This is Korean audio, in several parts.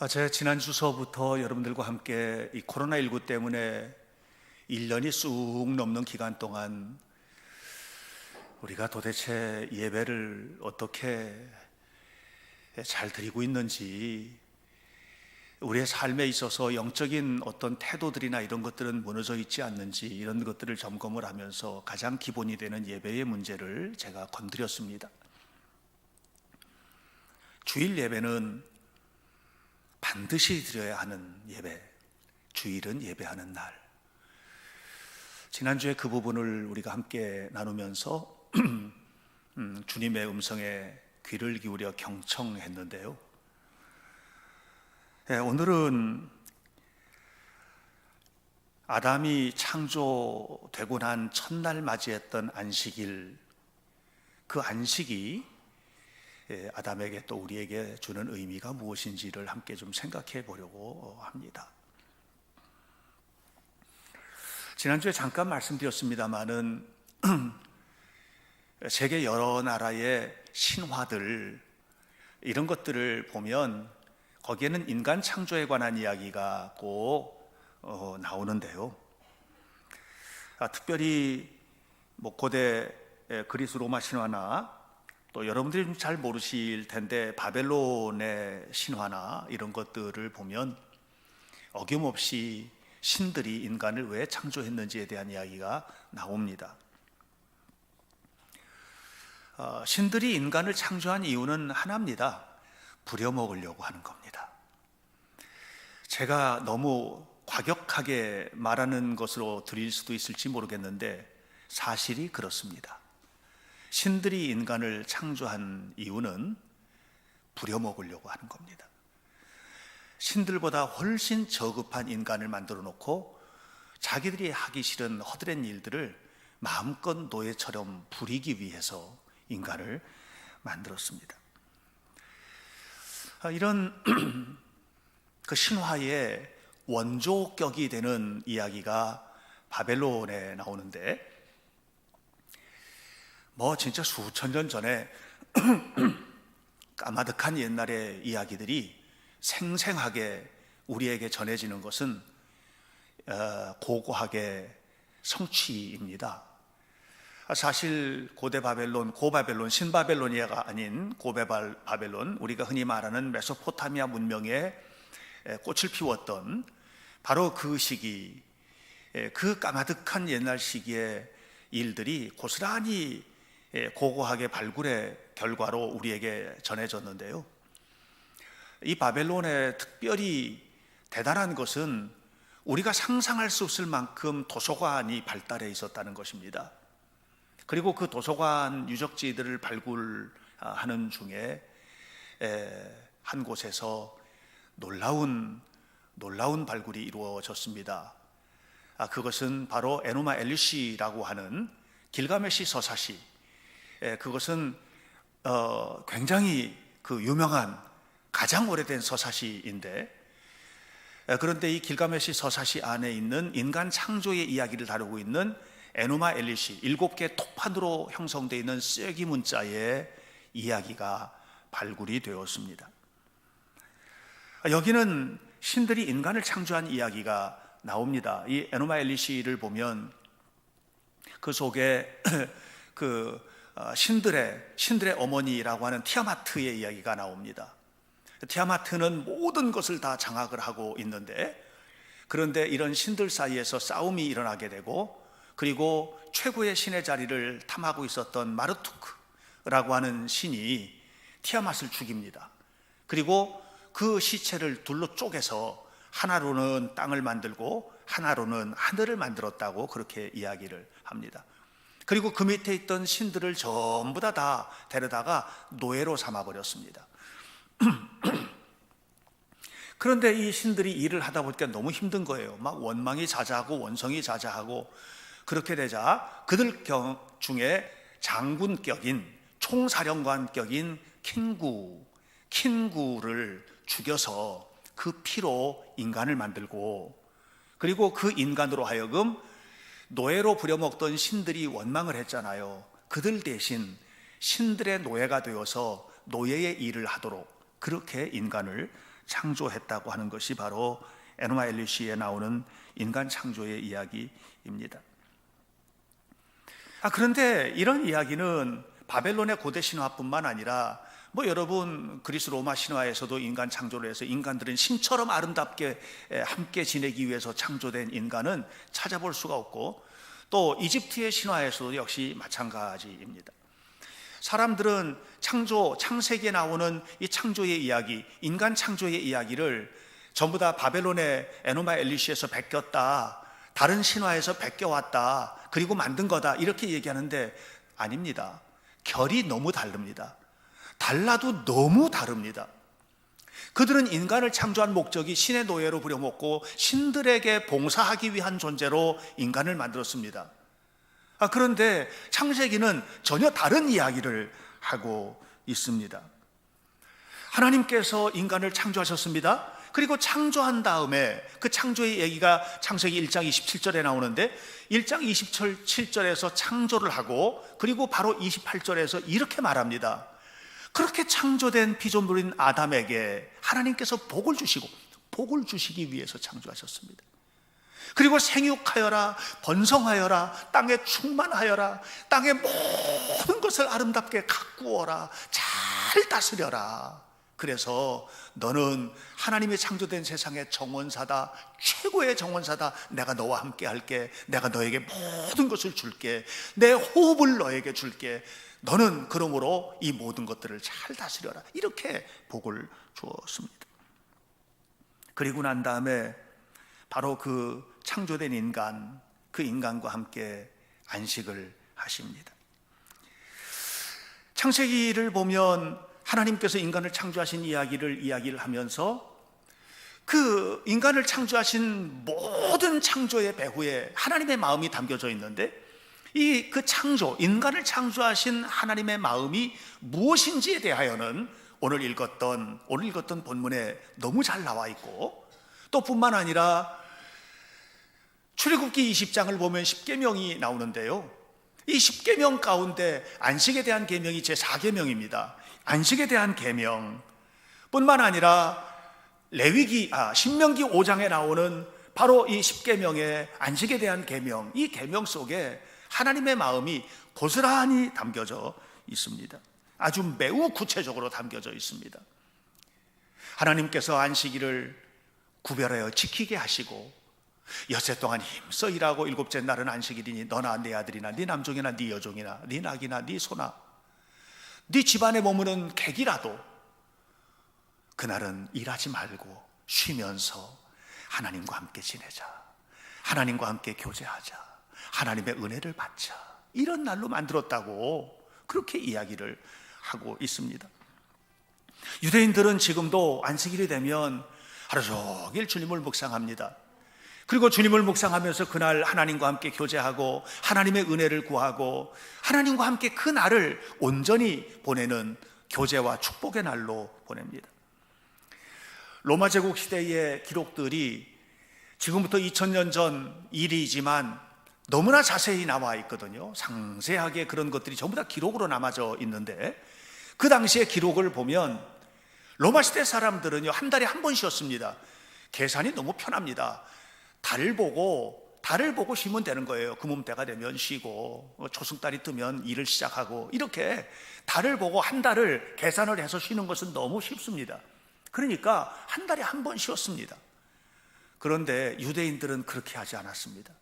제가 지난 주서부터 여러분들과 함께 이 코로나19 때문에 1년이 쑥 넘는 기간 동안 우리가 도대체 예배를 어떻게 잘 드리고 있는지, 우리의 삶에 있어서 영적인 어떤 태도들이나 이런 것들은 무너져 있지 않는지, 이런 것들을 점검을 하면서 가장 기본이 되는 예배의 문제를 제가 건드렸습니다. 주일 예배는 반드시 드려야 하는 예배, 주일은 예배하는 날. 지난주에 그 부분을 우리가 함께 나누면서 주님의 음성에 귀를 기울여 경청했는데요. 오늘은 아담이 창조되고 난 첫날 맞이했던 안식일, 그 안식이 아담에게 또 우리에게 주는 의미가 무엇인지를 함께 좀 생각해 보려고 합니다. 지난주에 잠깐 말씀드렸습니다마는 세계 여러 나라의 신화들, 이런 것들을 보면 거기에는 인간 창조에 관한 이야기가 꼭 나오는데요. 특별히 고대 그리스 로마 신화나 또 여러분들이 좀 잘 모르실 텐데 바벨론의 신화나 이런 것들을 보면 어김없이 신들이 인간을 왜 창조했는지에 대한 이야기가 나옵니다. 신들이 인간을 창조한 이유는 하나입니다. 부려먹으려고 하는 겁니다. 제가 너무 과격하게 말하는 것으로 들릴 수도 있을지 모르겠는데 사실이 그렇습니다. 신들이 인간을 창조한 이유는 부려먹으려고 하는 겁니다. 신들보다 훨씬 저급한 인간을 만들어 놓고 자기들이 하기 싫은 허드렛 일들을 마음껏 노예처럼 부리기 위해서 인간을 만들었습니다. 이런 그 신화의 원조격이 되는 이야기가 바벨론에 나오는데, 진짜 수천 년 전에 까마득한 옛날의 이야기들이 생생하게 우리에게 전해지는 것은 고고하게 성취입니다. 사실 고대 바벨론, 고바벨론, 신바벨로니아가 아닌 고바벨론, 우리가 흔히 말하는 메소포타미아 문명에 꽃을 피웠던 바로 그 시기, 그 까마득한 옛날 시기의 일들이 고스란히 고고하게 발굴의 결과로 우리에게 전해졌는데요. 이 바벨론의 특별히 대단한 것은 우리가 상상할 수 없을 만큼 도서관이 발달해 있었다는 것입니다. 그리고 그 도서관 유적지들을 발굴하는 중에 한 곳에서 놀라운 발굴이 이루어졌습니다. 그것은 바로 에누마 엘리시라고 하는 길가메시 서사시, 그것은 굉장히 그 유명한 가장 오래된 서사시인데, 그런데 이 길가메시 서사시 안에 있는 인간 창조의 이야기를 다루고 있는 에누마 엘리시 7개 톱판으로 형성되어 있는 쐐기 문자의 이야기가 발굴이 되었습니다. 여기는 신들이 인간을 창조한 이야기가 나옵니다. 이 에누마 엘리시를 보면 그 속에 신들의 어머니라고 하는 티아마트의 이야기가 나옵니다. 티아마트는 모든 것을 다 장악을 하고 있는데, 그런데 이런 신들 사이에서 싸움이 일어나게 되고, 그리고 최고의 신의 자리를 탐하고 있었던 마르투크라고 하는 신이 티아맛을 죽입니다. 그리고 그 시체를 둘로 쪼개서 하나로는 땅을 만들고 하나로는 하늘을 만들었다고 그렇게 이야기를 합니다. 그리고 그 밑에 있던 신들을 전부 다 데려다가 노예로 삼아버렸습니다. 그런데 이 신들이 일을 하다 보니까 너무 힘든 거예요. 막 원망이 자자하고 원성이 자자하고, 그렇게 되자 그들 중에 장군격인 총사령관격인 킨구를 죽여서 그 피로 인간을 만들고, 그리고 그 인간으로 하여금 노예로 부려먹던 신들이 원망을 했잖아요. 그들 대신 신들의 노예가 되어서 노예의 일을 하도록 그렇게 인간을 창조했다고 하는 것이 바로 에노마 엘리시에 나오는 인간 창조의 이야기입니다. 그런데 이런 이야기는 바벨론의 고대 신화뿐만 아니라 여러분 그리스 로마 신화에서도 인간 창조를 해서 인간들은 신처럼 아름답게 함께 지내기 위해서 창조된 인간은 찾아볼 수가 없고, 또 이집트의 신화에서도 역시 마찬가지입니다. 사람들은 창세기에 나오는 이 창조의 이야기, 인간 창조의 이야기를 전부 다 바벨론의 에노마 엘리시에서 베꼈다, 다른 신화에서 베껴왔다, 그리고 만든 거다, 이렇게 얘기하는데 아닙니다. 결이 너무 다릅니다. 달라도 너무 다릅니다. 그들은 인간을 창조한 목적이 신의 노예로 부려먹고 신들에게 봉사하기 위한 존재로 인간을 만들었습니다. 그런데 창세기는 전혀 다른 이야기를 하고 있습니다. 하나님께서 인간을 창조하셨습니다. 그리고 창조한 다음에 그 창조의 얘기가 창세기 1장 27절에 나오는데, 1장 27절에서 창조를 하고 그리고 바로 28절에서 이렇게 말합니다. 그렇게 창조된 피조물인 아담에게 하나님께서 복을 주시고 복을 주시기 위해서 창조하셨습니다. 그리고 생육하여라, 번성하여라, 땅에 충만하여라, 땅의 모든 것을 아름답게 가꾸어라, 잘 다스려라. 그래서 너는 하나님의 창조된 세상의 정원사다, 최고의 정원사다. 내가 너와 함께 할게. 내가 너에게 모든 것을 줄게. 내 호흡을 너에게 줄게. 너는 그러므로 이 모든 것들을 잘 다스려라. 이렇게 복을 주었습니다. 그리고 난 다음에 바로 그 창조된 인간, 그 인간과 함께 안식을 하십니다. 창세기를 보면 하나님께서 인간을 창조하신 이야기를 하면서 그 인간을 창조하신 모든 창조의 배후에 하나님의 마음이 담겨져 있는데, 그 창조, 인간을 창조하신 하나님의 마음이 무엇인지에 대하여는 오늘 읽었던 본문에 너무 잘 나와 있고, 또 뿐만 아니라 출애굽기 20장을 보면 10계명이 나오는데요, 이 10계명 가운데 안식에 대한 계명이 제4계명입니다. 안식에 대한 계명 뿐만 아니라 신명기 5장에 나오는 바로 이 10계명의 안식에 대한 계명, 이 계명 속에 하나님의 마음이 고스란히 담겨져 있습니다. 아주 매우 구체적으로 담겨져 있습니다. 하나님께서 안식일을 구별하여 지키게 하시고 엿새 동안 힘써 일하고 일곱째 날은 안식일이니 너나 네 아들이나 네 남종이나 네 여종이나 네 낙이나 네 소나 네 집안에 머무는 객이라도 그날은 일하지 말고 쉬면서 하나님과 함께 지내자, 하나님과 함께 교제하자, 하나님의 은혜를 받자, 이런 날로 만들었다고 그렇게 이야기를 하고 있습니다. 유대인들은 지금도 안식일이 되면 하루 종일 주님을 묵상합니다. 그리고 주님을 묵상하면서 그날 하나님과 함께 교제하고 하나님의 은혜를 구하고 하나님과 함께 그 날을 온전히 보내는 교제와 축복의 날로 보냅니다. 로마 제국 시대의 기록들이 지금부터 2000년 전 일이지만 너무나 자세히 나와 있거든요. 상세하게 그런 것들이 전부 다 기록으로 남아져 있는데, 그 당시의 기록을 보면 로마 시대 사람들은요, 한 달에 한 번 쉬었습니다. 계산이 너무 편합니다. 달을 보고 쉬면 되는 거예요. 금음때가 되면 쉬고 초승달이 뜨면 일을 시작하고, 이렇게 달을 보고 한 달을 계산을 해서 쉬는 것은 너무 쉽습니다. 그러니까 한 달에 한 번 쉬었습니다. 그런데 유대인들은 그렇게 하지 않았습니다.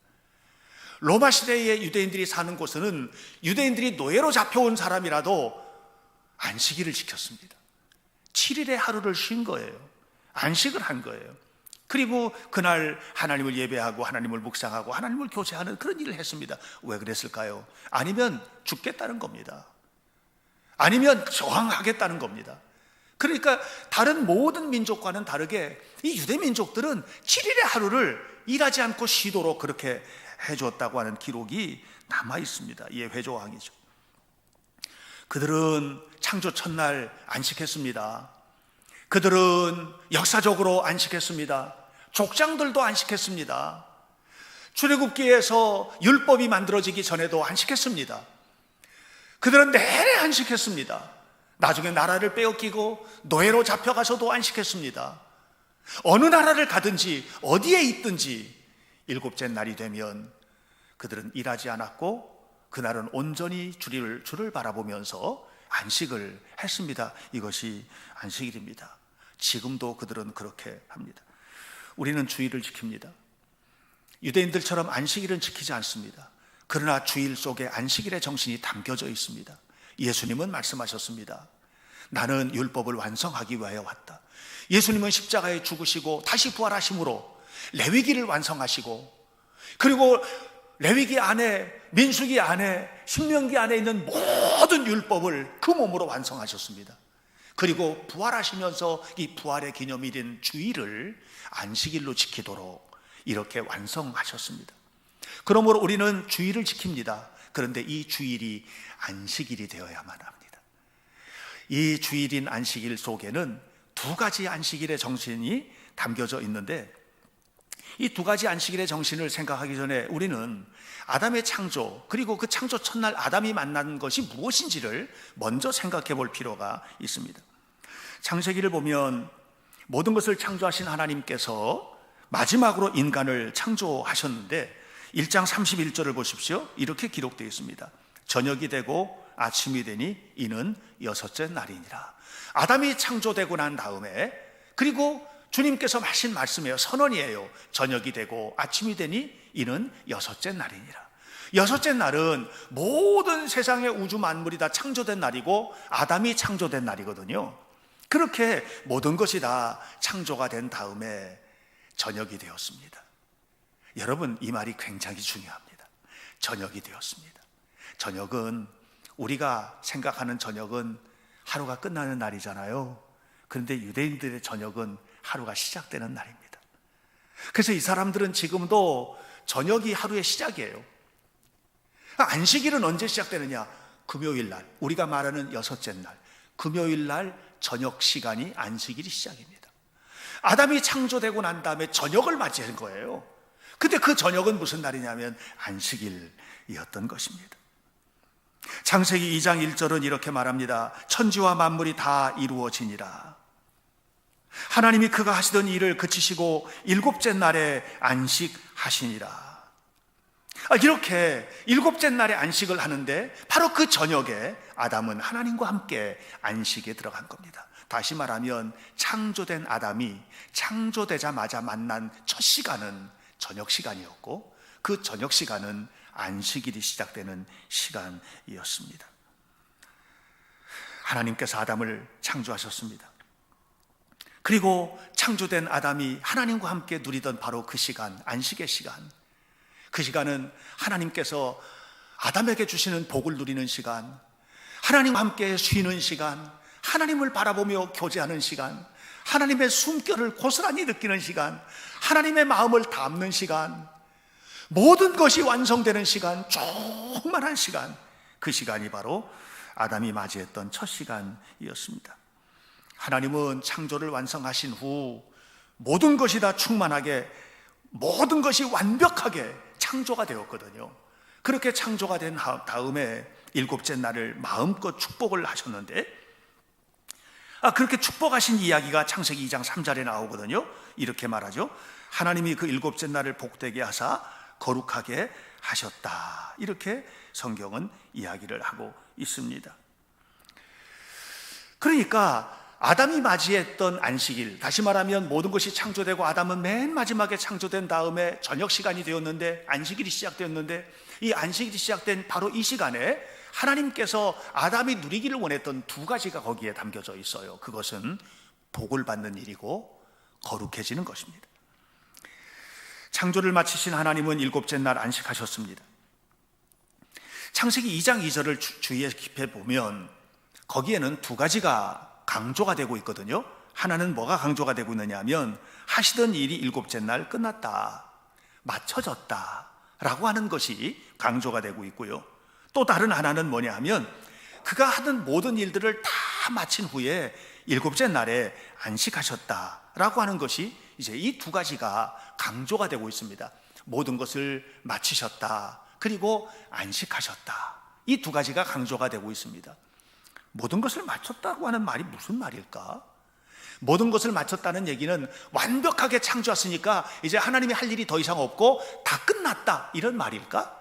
로마 시대의 유대인들이 사는 곳은 유대인들이 노예로 잡혀온 사람이라도 안식일을 지켰습니다. 7일의 하루를 쉰 거예요. 안식을 한 거예요. 그리고 그날 하나님을 예배하고 하나님을 묵상하고 하나님을 교제하는 그런 일을 했습니다. 왜 그랬을까요? 아니면 죽겠다는 겁니다. 아니면 저항하겠다는 겁니다. 그러니까 다른 모든 민족과는 다르게 이 유대 민족들은 7일의 하루를 일하지 않고 쉬도록 그렇게 해줬다고 하는 기록이 남아 있습니다. 이게 회조왕이죠. 그들은 창조 첫날 안식했습니다. 그들은 역사적으로 안식했습니다. 족장들도 안식했습니다. 출애굽기에서 율법이 만들어지기 전에도 안식했습니다. 그들은 내내 안식했습니다. 나중에 나라를 빼앗기고 노예로 잡혀가서도 안식했습니다. 어느 나라를 가든지 어디에 있든지 일곱째 날이 되면 그들은 일하지 않았고 그날은 온전히 주를 바라보면서 안식을 했습니다. 이것이 안식일입니다. 지금도 그들은 그렇게 합니다. 우리는 주일을 지킵니다. 유대인들처럼 안식일은 지키지 않습니다. 그러나 주일 속에 안식일의 정신이 담겨져 있습니다. 예수님은 말씀하셨습니다. 나는 율법을 완성하기 위하여 왔다. 예수님은 십자가에 죽으시고 다시 부활하심으로 레위기를 완성하시고, 그리고 레위기 안에, 민수기 안에, 신명기 안에 있는 모든 율법을 그 몸으로 완성하셨습니다. 그리고 부활하시면서 이 부활의 기념일인 주일을 안식일로 지키도록 이렇게 완성하셨습니다. 그러므로 우리는 주일을 지킵니다. 그런데 이 주일이 안식일이 되어야만 합니다. 이 주일인 안식일 속에는 두 가지 안식일의 정신이 담겨져 있는데, 이 두 가지 안식일의 정신을 생각하기 전에 우리는 아담의 창조, 그리고 그 창조 첫날 아담이 만난 것이 무엇인지를 먼저 생각해 볼 필요가 있습니다. 창세기를 보면 모든 것을 창조하신 하나님께서 마지막으로 인간을 창조하셨는데 1장 31절을 보십시오. 이렇게 기록되어 있습니다. 저녁이 되고 아침이 되니 이는 여섯째 날이니라. 아담이 창조되고 난 다음에, 그리고 주님께서 하신 말씀이에요. 선언이에요. 저녁이 되고 아침이 되니 이는 여섯째 날이니라. 여섯째 날은 모든 세상의 우주 만물이 다 창조된 날이고 아담이 창조된 날이거든요. 그렇게 모든 것이 다 창조가 된 다음에 저녁이 되었습니다. 여러분, 이 말이 굉장히 중요합니다. 저녁이 되었습니다. 저녁은, 우리가 생각하는 저녁은 하루가 끝나는 날이잖아요. 그런데 유대인들의 저녁은 하루가 시작되는 날입니다. 그래서 이 사람들은 지금도 저녁이 하루의 시작이에요. 안식일은 언제 시작되느냐? 금요일 날, 우리가 말하는 여섯째 날, 금요일 날 저녁 시간이 안식일이 시작입니다. 아담이 창조되고 난 다음에 저녁을 맞이한 거예요. 근데 그 저녁은 무슨 날이냐면 안식일이었던 것입니다. 창세기 2장 1절은 이렇게 말합니다. 천지와 만물이 다 이루어지니라. 하나님이 그가 하시던 일을 그치시고 일곱째 날에 안식하시니라. 이렇게 일곱째 날에 안식을 하는데 바로 그 저녁에 아담은 하나님과 함께 안식에 들어간 겁니다. 다시 말하면 창조된 아담이 창조되자마자 만난 첫 시간은 저녁 시간이었고, 그 저녁 시간은 안식일이 시작되는 시간이었습니다. 하나님께서 아담을 창조하셨습니다. 그리고 창조된 아담이 하나님과 함께 누리던 바로 그 시간, 안식의 시간, 그 시간은 하나님께서 아담에게 주시는 복을 누리는 시간, 하나님과 함께 쉬는 시간, 하나님을 바라보며 교제하는 시간, 하나님의 숨결을 고스란히 느끼는 시간, 하나님의 마음을 담는 시간, 모든 것이 완성되는 시간, 조그만한 시간, 그 시간이 바로 아담이 맞이했던 첫 시간이었습니다. 하나님은 창조를 완성하신 후 모든 것이 다 충만하게, 모든 것이 완벽하게 창조가 되었거든요. 그렇게 창조가 된 다음에 일곱째 날을 마음껏 축복을 하셨는데, 그렇게 축복하신 이야기가 창세기 2장 3절에 나오거든요. 이렇게 말하죠. 하나님이 그 일곱째 날을 복되게 하사 거룩하게 하셨다. 이렇게 성경은 이야기를 하고 있습니다. 그러니까 아담이 맞이했던 안식일, 다시 말하면 모든 것이 창조되고 아담은 맨 마지막에 창조된 다음에 저녁 시간이 되었는데, 안식일이 시작되었는데, 이 안식일이 시작된 바로 이 시간에 하나님께서 아담이 누리기를 원했던 두 가지가 거기에 담겨져 있어요. 그것은 복을 받는 일이고 거룩해지는 것입니다. 창조를 마치신 하나님은 일곱째 날 안식하셨습니다. 창세기 2장 2절을 주의해 깊이 보면 거기에는 두 가지가 강조가 되고 있거든요. 하나는 뭐가 강조가 되고 있느냐 하면 하시던 일이 일곱째 날 끝났다, 마쳐졌다 라고 하는 것이 강조가 되고 있고요. 또 다른 하나는 뭐냐 하면 그가 하던 모든 일들을 다 마친 후에 일곱째 날에 안식하셨다라고 하는 것이 이제 이 두 가지가 강조가 되고 있습니다. 모든 것을 마치셨다, 그리고 안식하셨다. 이 두 가지가 강조가 되고 있습니다. 모든 것을 마쳤다고 하는 말이 무슨 말일까? 모든 것을 마쳤다는 얘기는 완벽하게 창조했으니까 이제 하나님이 할 일이 더 이상 없고 다 끝났다, 이런 말일까?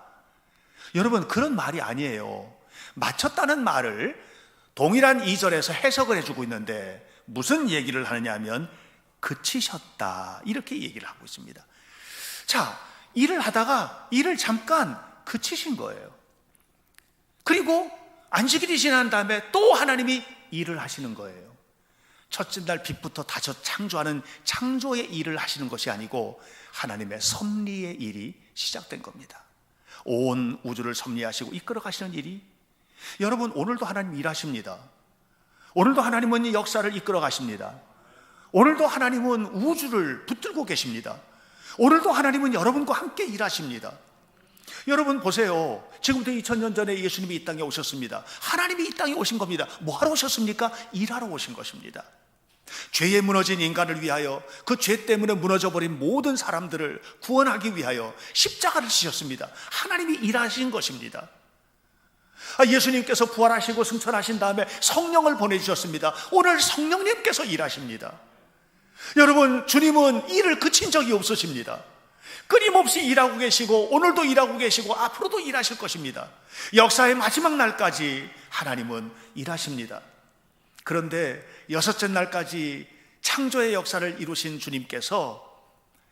여러분, 그런 말이 아니에요. 마쳤다는 말을 동일한 2절에서 해석을 해주고 있는데 무슨 얘기를 하느냐 하면 그치셨다, 이렇게 얘기를 하고 있습니다. 자, 일을 하다가 일을 잠깐 그치신 거예요. 그리고 안식일이 지난 다음에 또 하나님이 일을 하시는 거예요. 첫째 날 빛부터 다시 창조하는 창조의 일을 하시는 것이 아니고 하나님의 섭리의 일이 시작된 겁니다. 온 우주를 섭리하시고 이끌어 가시는 일이, 여러분, 오늘도 하나님 일하십니다. 오늘도 하나님은 역사를 이끌어 가십니다. 오늘도 하나님은 우주를 붙들고 계십니다. 오늘도 하나님은 여러분과 함께 일하십니다. 여러분 보세요. 지금부터 2000년 전에 예수님이 이 땅에 오셨습니다. 하나님이 이 땅에 오신 겁니다. 뭐 하러 오셨습니까? 일하러 오신 것입니다. 죄에 무너진 인간을 위하여, 그 죄 때문에 무너져버린 모든 사람들을 구원하기 위하여 십자가를 지셨습니다. 하나님이 일하신 것입니다. 예수님께서 부활하시고 승천하신 다음에 성령을 보내주셨습니다. 오늘 성령님께서 일하십니다. 여러분, 주님은 일을 그친 적이 없으십니다. 끊임없이 일하고 계시고 오늘도 일하고 계시고 앞으로도 일하실 것입니다. 역사의 마지막 날까지 하나님은 일하십니다. 그런데 여섯째 날까지 창조의 역사를 이루신 주님께서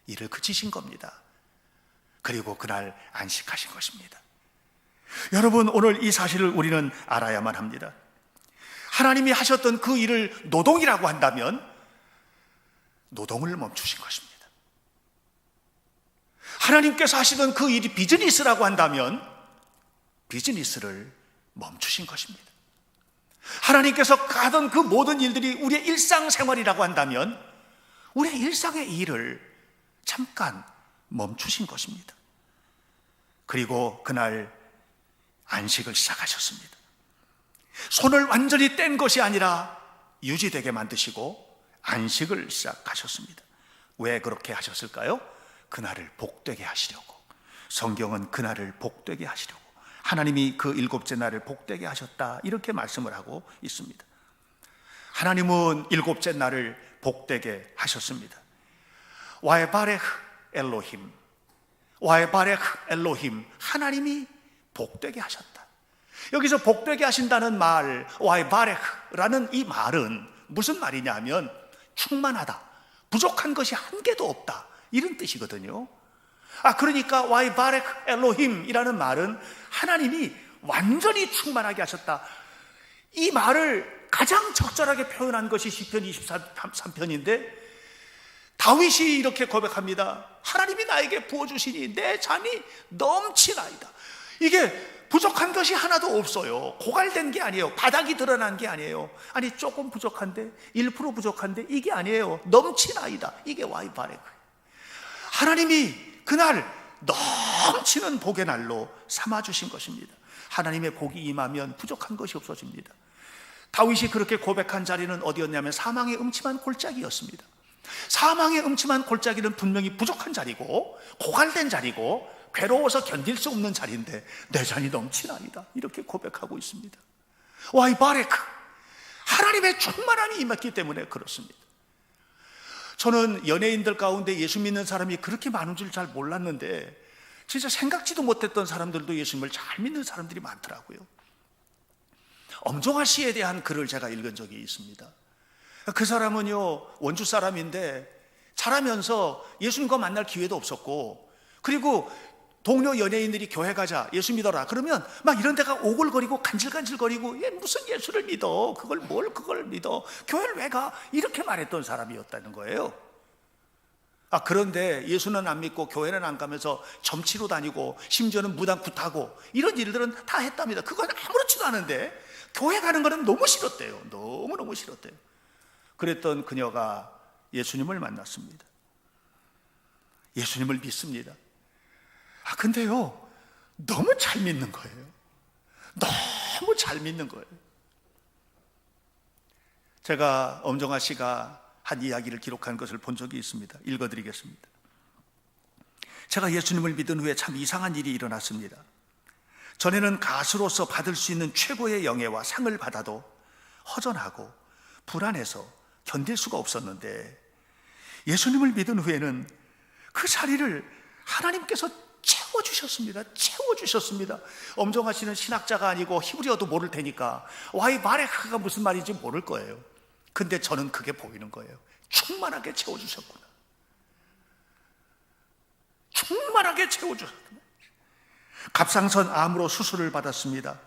일을 그치신 겁니다. 그리고 그날 안식하신 것입니다. 여러분, 오늘 이 사실을 우리는 알아야만 합니다. 하나님이 하셨던 그 일을 노동이라고 한다면 노동을 멈추신 것입니다. 하나님께서 하시던 그 일이 비즈니스라고 한다면 비즈니스를 멈추신 것입니다. 하나님께서 하던 그 모든 일들이 우리의 일상생활이라고 한다면 우리의 일상의 일을 잠깐 멈추신 것입니다. 그리고 그날 안식을 시작하셨습니다. 손을 완전히 뗀 것이 아니라 유지되게 만드시고 안식을 시작하셨습니다. 왜 그렇게 하셨을까요? 그날을 복되게 하시려고. 성경은 그날을 복되게 하시려고, 하나님이 그 일곱째 날을 복되게 하셨다, 이렇게 말씀을 하고 있습니다. 하나님은 일곱째 날을 복되게 하셨습니다. 와에바레흐 엘로힘, 와에바레흐 엘로힘, 하나님이 복되게 하셨다. 여기서 복되게 하신다는 말, 와에바레흐라는 이 말은 무슨 말이냐 하면 충만하다, 부족한 것이 한 개도 없다, 이런 뜻이거든요. 그러니까 와이바렉 엘로힘이라는 말은 하나님이 완전히 충만하게 하셨다. 이 말을 가장 적절하게 표현한 것이 시편 23편인데 다윗이 이렇게 고백합니다. 하나님이 나에게 부어주시니 내 잔이 넘치나이다. 이게 부족한 것이 하나도 없어요. 고갈된 게 아니에요. 바닥이 드러난 게 아니에요. 아니, 조금 부족한데, 1% 부족한데, 이게 아니에요. 넘치나이다. 이게 와이바렉. 하나님이 그날 넘치는 복의 날로 삼아주신 것입니다. 하나님의 복이 임하면 부족한 것이 없어집니다. 다윗이 그렇게 고백한 자리는 어디였냐면 사망의 음침한 골짜기였습니다. 사망의 음침한 골짜기는 분명히 부족한 자리고 고갈된 자리고 괴로워서 견딜 수 없는 자리인데 내 잔이 넘치나이다, 이렇게 고백하고 있습니다. 와이바레크, 하나님의 충만함이 임했기 때문에 그렇습니다. 저는 연예인들 가운데 예수 믿는 사람이 그렇게 많은 줄 잘 몰랐는데 진짜 생각지도 못했던 사람들도 예수님을 잘 믿는 사람들이 많더라고요. 엄정화 씨에 대한 글을 제가 읽은 적이 있습니다. 그 사람은요, 원주 사람인데 자라면서 예수님과 만날 기회도 없었고, 그리고 동료 연예인들이 교회 가자, 예수 믿어라 그러면 막 이런 데가 오글거리고 간질간질거리고, 무슨 예수를 믿어, 그걸 믿어, 교회를 왜 가, 이렇게 말했던 사람이었다는 거예요. 그런데 예수는 안 믿고 교회는 안 가면서 점치러 다니고 심지어는 무당 굿하고 이런 일들은 다 했답니다. 그건 아무렇지도 않은데 교회 가는 거는 너무 싫었대요. 너무너무 싫었대요. 그랬던 그녀가 예수님을 만났습니다. 예수님을 믿습니다. 근데요, 너무 잘 믿는 거예요. 너무 잘 믿는 거예요. 제가 엄정화 씨가 한 이야기를 기록한 것을 본 적이 있습니다. 읽어드리겠습니다. 제가 예수님을 믿은 후에 참 이상한 일이 일어났습니다. 전에는 가수로서 받을 수 있는 최고의 영예와 상을 받아도 허전하고 불안해서 견딜 수가 없었는데 예수님을 믿은 후에는 그 자리를 하나님께서 채워주셨습니다. 채워주셨습니다. 엄정하시는 신학자가 아니고 히브리어도 모를 테니까 와이 바레크가 무슨 말인지 모를 거예요. 근데 저는 그게 보이는 거예요. 충만하게 채워주셨구나. 충만하게 채워주셨구나. 갑상선 암으로 수술을 받았습니다.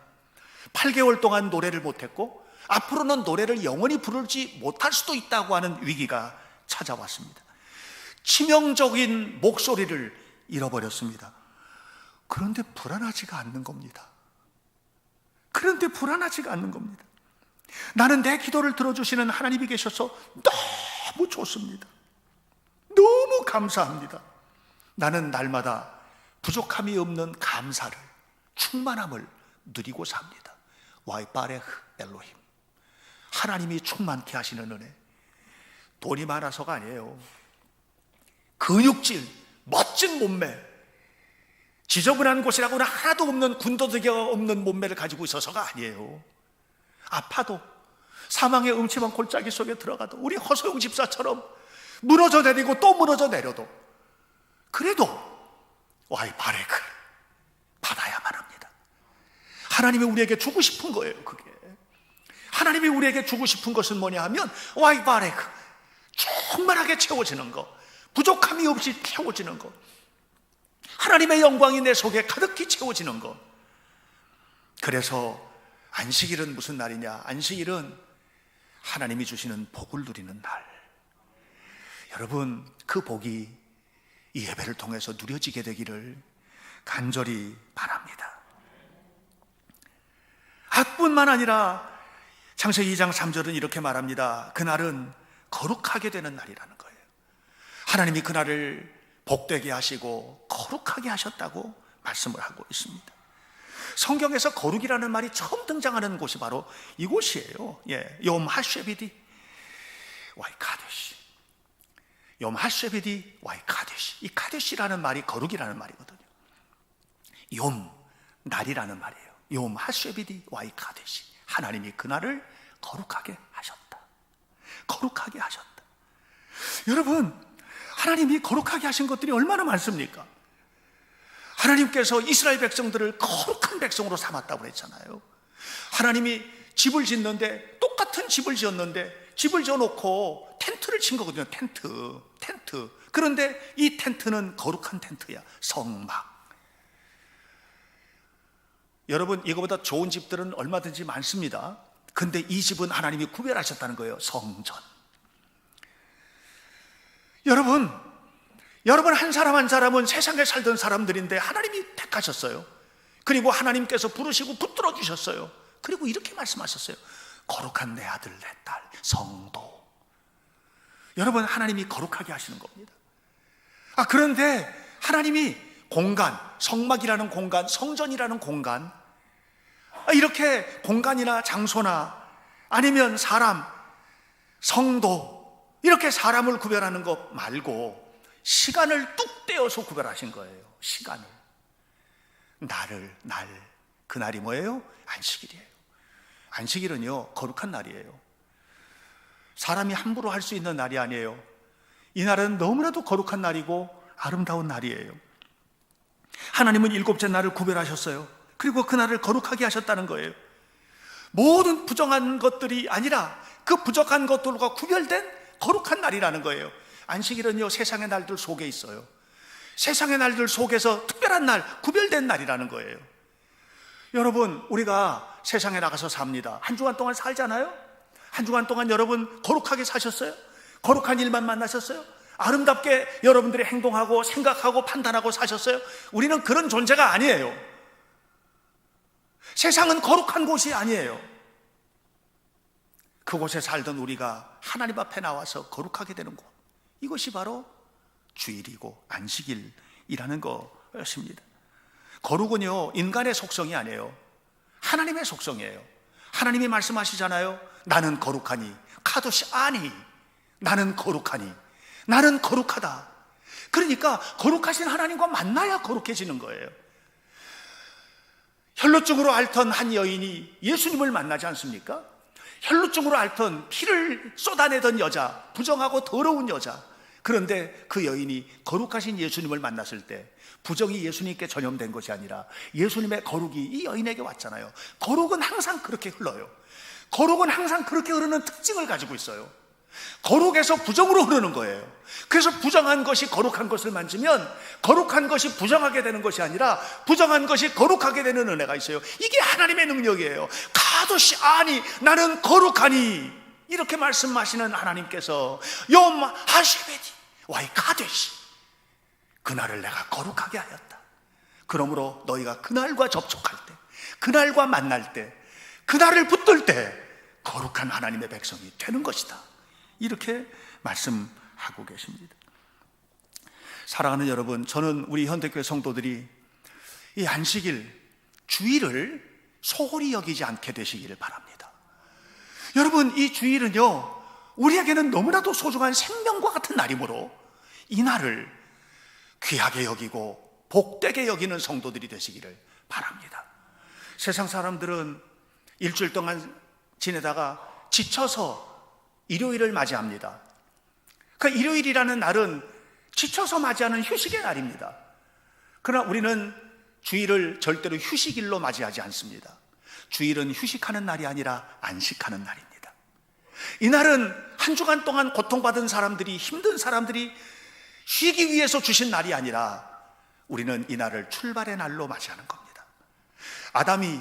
8개월 동안 노래를 못했고 앞으로는 노래를 영원히 부르지 못할 수도 있다고 하는 위기가 찾아왔습니다. 치명적인 목소리를 잃어버렸습니다. 그런데 불안하지가 않는 겁니다. 그런데 불안하지가 않는 겁니다. 나는 내 기도를 들어주시는 하나님이 계셔서 너무 좋습니다. 너무 감사합니다. 나는 날마다 부족함이 없는 감사를, 충만함을 누리고 삽니다. 와이바레흐 엘로힘, 하나님이 충만케 하시는 은혜. 돈이 많아서가 아니에요. 근육질, 멋진 몸매, 지저분한 곳이라고는 하나도 없는 군더더기가 없는 몸매를 가지고 있어서가 아니에요. 아파도, 사망의 음침한 골짜기 속에 들어가도, 우리 허소용 집사처럼 무너져 내리고 또 무너져 내려도, 그래도 와이바레크 받아야만 합니다. 하나님이 우리에게 주고 싶은 거예요. 그게 하나님이 우리에게 주고 싶은 것은 뭐냐 하면 와이바레크, 충만하게 채워지는 것, 부족함이 없이 채워지는 것, 하나님의 영광이 내 속에 가득히 채워지는 것. 그래서 안식일은 무슨 날이냐? 안식일은 하나님이 주시는 복을 누리는 날. 여러분, 그 복이 이 예배를 통해서 누려지게 되기를 간절히 바랍니다. 뿐만 아니라 창세기 2장 3절은 이렇게 말합니다. 그날은 거룩하게 되는 날이라는 거예요. 하나님이 그날을 복되게 하시고 거룩하게 하셨다고 말씀을 하고 있습니다. 성경에서 거룩이라는 말이 처음 등장하는 곳이 바로 이곳이에요. 욤 하쉐비디 와이 카데시. 욤 하쉐비디 와이 카데시. 이 카데시라는 말이 거룩이라는 말이거든요. 욤, 날이라는 말이에요. 욤 하쉐비디 와이 카데시. 하나님이 그날을 거룩하게 하셨다. 거룩하게 하셨다. 여러분, 하나님이 거룩하게 하신 것들이 얼마나 많습니까? 하나님께서 이스라엘 백성들을 거룩한 백성으로 삼았다고 그랬잖아요. 하나님이 집을 짓는데, 똑같은 집을 지었는데, 집을 지어놓고 텐트를 친 거거든요. 텐트. 그런데 이 텐트는 거룩한 텐트야. 성막. 여러분, 이거보다 좋은 집들은 얼마든지 많습니다. 근데 이 집은 하나님이 구별하셨다는 거예요. 성전. 여러분 한 사람 한 사람은 세상에 살던 사람들인데 하나님이 택하셨어요. 그리고 하나님께서 부르시고 붙들어 주셨어요. 그리고 이렇게 말씀하셨어요. 거룩한 내 아들 내 딸 성도. 여러분, 하나님이 거룩하게 하시는 겁니다. 그런데 하나님이 공간, 성막이라는 공간, 성전이라는 공간, 이렇게 공간이나 장소나 아니면 사람, 성도, 이렇게 사람을 구별하는 것 말고 시간을 뚝 떼어서 구별하신 거예요. 시간을, 날. 그날이 뭐예요? 안식일이에요. 안식일은요, 거룩한 날이에요. 사람이 함부로 할 수 있는 날이 아니에요. 이 날은 너무나도 거룩한 날이고 아름다운 날이에요. 하나님은 일곱째 날을 구별하셨어요. 그리고 그 날을 거룩하게 하셨다는 거예요. 모든 부정한 것들이 아니라 그 부족한 것들과 구별된 거룩한 날이라는 거예요. 안식일은요, 세상의 날들 속에 있어요. 세상의 날들 속에서 특별한 날, 구별된 날이라는 거예요. 여러분, 우리가 세상에 나가서 삽니다. 한 주간 동안 살잖아요. 한 주간 동안 여러분 거룩하게 사셨어요? 거룩한 일만 만나셨어요? 아름답게 여러분들이 행동하고 생각하고 판단하고 사셨어요? 우리는 그런 존재가 아니에요. 세상은 거룩한 곳이 아니에요. 그곳에 살던 우리가 하나님 앞에 나와서 거룩하게 되는 곳, 이것이 바로 주일이고 안식일이라는 것입니다. 거룩은요, 인간의 속성이 아니에요. 하나님의 속성이에요. 하나님이 말씀하시잖아요. 나는 거룩하니, 카도시 아니, 나는 거룩하니, 나는 거룩하다. 그러니까 거룩하신 하나님과 만나야 거룩해지는 거예요. 혈루증으로 앓던 한 여인이 예수님을 만나지 않습니까? 혈루증으로 앓던 피를 쏟아내던 여자, 부정하고 더러운 여자. 그런데 그 여인이 거룩하신 예수님을 만났을 때 부정이 예수님께 전염된 것이 아니라 예수님의 거룩이 이 여인에게 왔잖아요. 거룩은 항상 그렇게 흘러요. 거룩은 항상 그렇게 흐르는 특징을 가지고 있어요. 거룩에서 부정으로 흐르는 거예요. 그래서 부정한 것이 거룩한 것을 만지면 거룩한 것이 부정하게 되는 것이 아니라 부정한 것이 거룩하게 되는 은혜가 있어요. 이게 하나님의 능력이에요. 가도시 아니 나는 거룩하니, 이렇게 말씀하시는 하나님께서 욤 하시베디 와이 가되시, 그날을 내가 거룩하게 하였다. 그러므로 너희가 그날과 접촉할 때, 그날과 만날 때, 그날을 붙들 때 거룩한 하나님의 백성이 되는 것이다. 이렇게 말씀하고 계십니다. 사랑하는 여러분, 저는 우리 현대교회 성도들이 이 안식일, 주일을 소홀히 여기지 않게 되시기를 바랍니다. 여러분, 이 주일은요, 우리에게는 너무나도 소중한 생명과 같은 날이므로 이 날을 귀하게 여기고 복되게 여기는 성도들이 되시기를 바랍니다. 세상 사람들은 일주일 동안 지내다가 지쳐서 일요일을 맞이합니다. 그 일요일이라는 날은 지쳐서 맞이하는 휴식의 날입니다. 그러나 우리는 주일을 절대로 휴식일로 맞이하지 않습니다. 주일은 휴식하는 날이 아니라 안식하는 날입니다. 이 날은 한 주간 동안 고통받은 사람들이, 힘든 사람들이 쉬기 위해서 주신 날이 아니라 우리는 이 날을 출발의 날로 맞이하는 겁니다. 아담이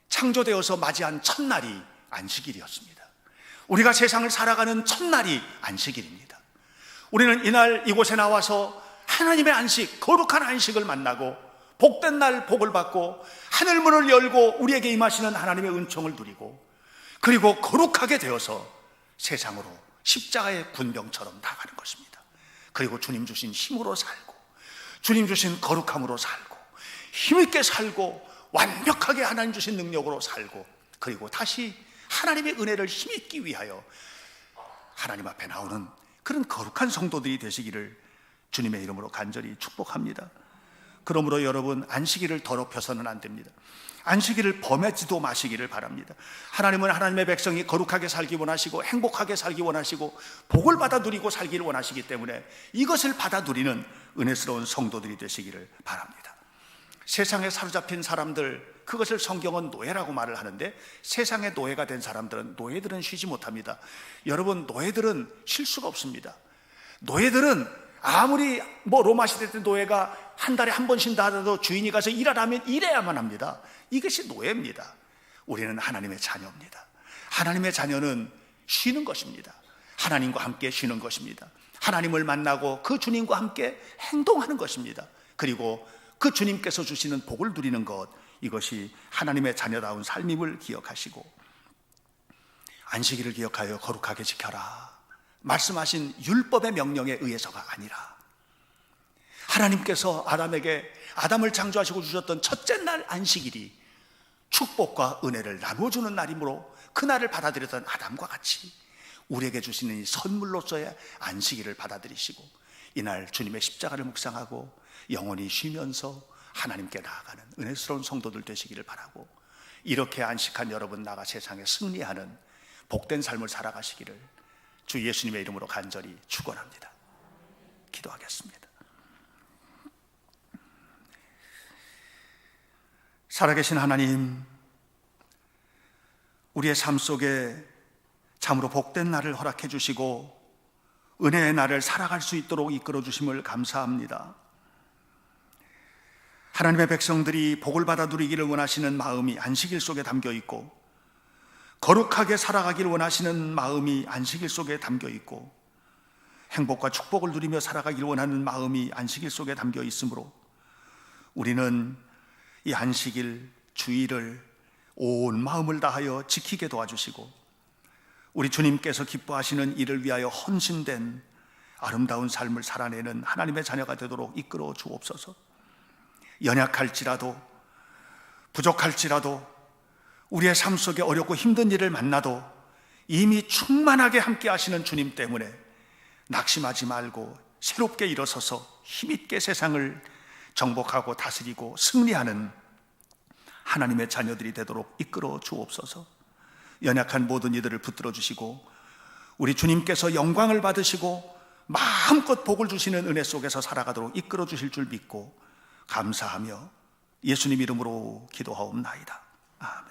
창조되어서 맞이한 첫날이 안식일이었습니다. 우리가 세상을 살아가는 첫날이 안식일입니다. 우리는 이날 이곳에 나와서 하나님의 안식, 거룩한 안식을 만나고 복된 날 복을 받고 하늘문을 열고 우리에게 임하시는 하나님의 은총을 누리고, 그리고 거룩하게 되어서 세상으로 십자가의 군병처럼 나가는 것입니다. 그리고 주님 주신 힘으로 살고, 주님 주신 거룩함으로 살고, 힘있게 살고, 완벽하게 하나님 주신 능력으로 살고, 그리고 다시 하나님의 은혜를 힘입기 위하여 하나님 앞에 나오는 그런 거룩한 성도들이 되시기를 주님의 이름으로 간절히 축복합니다. 그러므로 여러분, 안식일을 더럽혀서는 안 됩니다. 안식일을 범하지도 마시기를 바랍니다. 하나님은 하나님의 백성이 거룩하게 살기 원하시고 행복하게 살기 원하시고 복을 받아 누리고 살기를 원하시기 때문에 이것을 받아 누리는 은혜스러운 성도들이 되시기를 바랍니다. 세상에 사로잡힌 사람들, 그것을 성경은 노예라고 말을 하는데, 세상의 노예가 된 사람들은, 노예들은 쉬지 못합니다. 여러분, 노예들은 쉴 수가 없습니다. 노예들은 아무리 로마 시대 때 노예가 한 달에 한 번 쉰다 하더라도 주인이 가서 일하라면 일해야만 합니다. 이것이 노예입니다. 우리는 하나님의 자녀입니다. 하나님의 자녀는 쉬는 것입니다. 하나님과 함께 쉬는 것입니다. 하나님을 만나고 그 주님과 함께 행동하는 것입니다. 그리고 그 주님께서 주시는 복을 누리는 것, 이것이 하나님의 자녀다운 삶임을 기억하시고, 안식일을 기억하여 거룩하게 지켜라 말씀하신 율법의 명령에 의해서가 아니라, 하나님께서 아담을 창조하시고 주셨던 첫째 날 안식일이 축복과 은혜를 나누어주는 날이므로 그 날을 받아들였던 아담과 같이 우리에게 주시는 이 선물로서의 안식일을 받아들이시고, 이날 주님의 십자가를 묵상하고 영원히 쉬면서 하나님께 나아가는 은혜스러운 성도들 되시기를 바라고, 이렇게 안식한 여러분 나가 세상에 승리하는 복된 삶을 살아가시기를 주 예수님의 이름으로 간절히 축원합니다. 기도하겠습니다. 살아계신 하나님, 우리의 삶 속에 참으로 복된 날을 허락해 주시고 은혜의 날을 살아갈 수 있도록 이끌어 주심을 감사합니다. 하나님의 백성들이 복을 받아 누리기를 원하시는 마음이 안식일 속에 담겨 있고, 거룩하게 살아가기를 원하시는 마음이 안식일 속에 담겨 있고, 행복과 축복을 누리며 살아가기를 원하는 마음이 안식일 속에 담겨 있으므로 우리는 이 안식일, 주일을 온 마음을 다하여 지키게 도와주시고, 우리 주님께서 기뻐하시는 일을 위하여 헌신된 아름다운 삶을 살아내는 하나님의 자녀가 되도록 이끌어 주옵소서. 연약할지라도, 부족할지라도, 우리의 삶 속에 어렵고 힘든 일을 만나도 이미 충만하게 함께 하시는 주님 때문에 낙심하지 말고 새롭게 일어서서 힘있게 세상을 정복하고 다스리고 승리하는 하나님의 자녀들이 되도록 이끌어 주옵소서. 연약한 모든 이들을 붙들어 주시고 우리 주님께서 영광을 받으시고 마음껏 복을 주시는 은혜 속에서 살아가도록 이끌어 주실 줄 믿고 감사하며 예수님 이름으로 기도하옵나이다. 아멘.